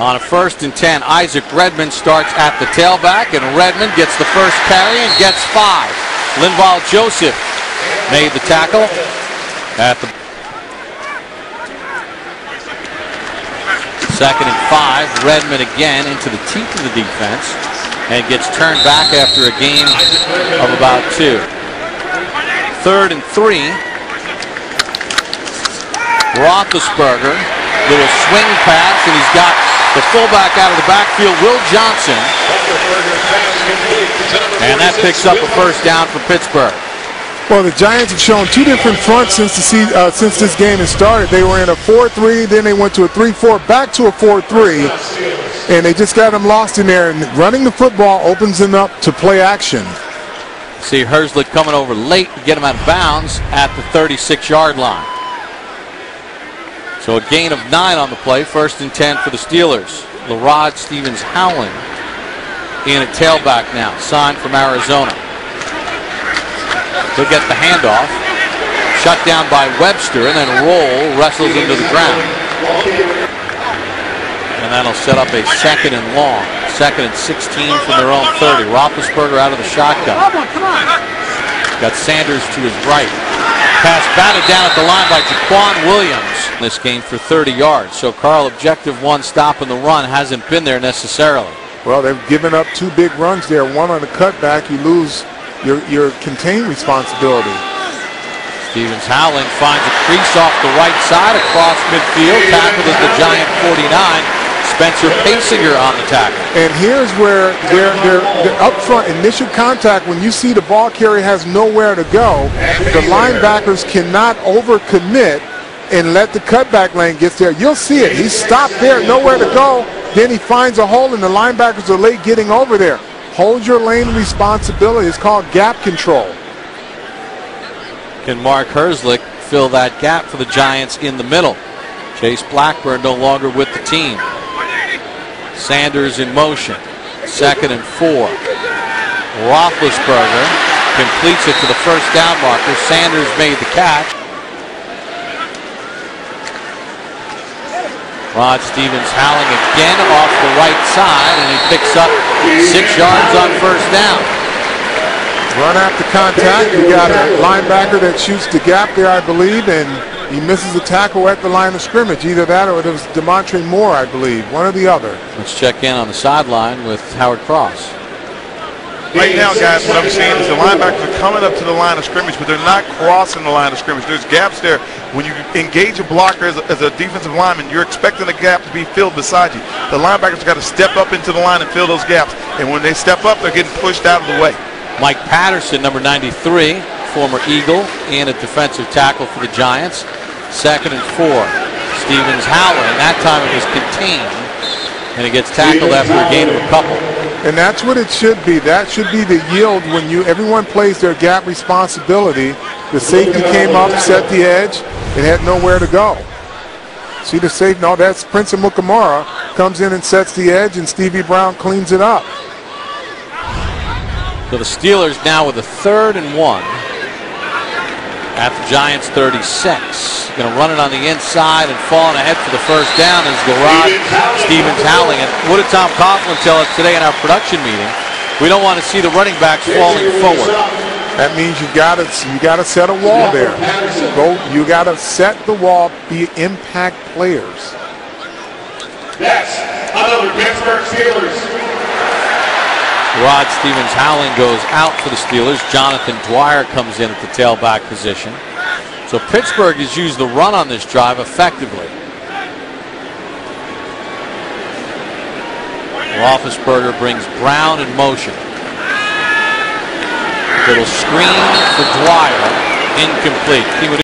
On a 1st and 10, Isaac Redmond starts at the tailback, and Redmond gets the first carry and gets 5. Linval Joseph made the tackle at the 2nd and 5. Redmond again into the teeth of the defense and gets turned back after a gain of about 2. 3rd and 3. Roethlisberger, little swing pass, and he's got the fullback out of the backfield, Will Johnson. And that picks up a first down for Pittsburgh. Well, the Giants have shown 2 different fronts since this game has started. They were in a 4-3, then they went to a 3-4, back to a 4-3, and they just got them lost in there. And running the football opens them up to play action. See Herzlich coming over late to get him out of bounds at the 36-yard line. So a gain of 9 on the play. 1st and 10 for the Steelers. LaRod Stevens Howling in at tailback now, signed from Arizona. He'll get the handoff. Shut down by Webster, and then Roll wrestles into the ground. And that'll set up a 2nd and long. 2nd and 16 from their own 30. Roethlisberger out of the shotgun. Got Sanders to his right. Pass batted down at the line by Jaquan Williams in this game for 30 yards. So, Carl, objective 1, stopping the run, hasn't been there necessarily. Well, they've given up 2 big runs there. One on the cutback, you lose your contain responsibility. Stevens Howling finds a crease off the right side across midfield. Tackled at the Giant 49. Spencer Pasinger on the tackle. And here's where they're up front, initial contact, when you see the ball carrier has nowhere to go, the linebackers cannot overcommit and let the cutback lane get there. You'll see it. He's stopped there, nowhere to go. Then he finds a hole, and the linebackers are late getting over there. Hold your lane responsibility. It's called gap control. Can Mark Herzlich fill that gap for the Giants in the middle? Chase Blackburn no longer with the team. Sanders in motion. 2nd and 4. Roethlisberger completes it to the first down marker. Sanders made the catch. Rod Stevens Howling again off the right side, and he picks up 6 yards on first down. Run after contact. You got a linebacker that shoots the gap there, I believe, and he misses a tackle at the line of scrimmage. Either that or it was Demontre Moore, I believe. One or the other. Let's check in on the sideline with Howard Cross. Right now, guys, what I'm seeing is the linebackers are coming up to the line of scrimmage, but they're not crossing the line of scrimmage. There's gaps there. When you engage a blocker as a defensive lineman, you're expecting the gap to be filled beside you. The linebackers got to step up into the line and fill those gaps. And when they step up, they're getting pushed out of the way. Mike Patterson, number 93, former Eagle, and a defensive tackle for the Giants. 2nd and 4. Stevens Howling. That time it was contained, and it gets tackled after a gain of a couple. And that's what it should be. That should be the yield when everyone plays their gap responsibility. The safety came up, set the edge, it had nowhere to go. See the safety? No, that's Prince Mukamara comes in and sets the edge, and Stevie Brown cleans it up. So the Steelers now with a 3rd and 1 at the Giants 36. Going to run it on the inside, and falling ahead for the first down is LaRod Stevens Howling. And what did Tom Coughlin tell us today in our production meeting? We don't want to see the running backs falling forward. That means you got to set a wall there. You got to set the wall, be impact players. That's another Pittsburgh Steelers. Rod Stevens Howling goes out for the Steelers. Jonathan Dwyer comes in at the tailback position. So Pittsburgh has used the run on this drive effectively. Roethlisberger brings Brown in motion. Little screen for Dwyer, incomplete. He would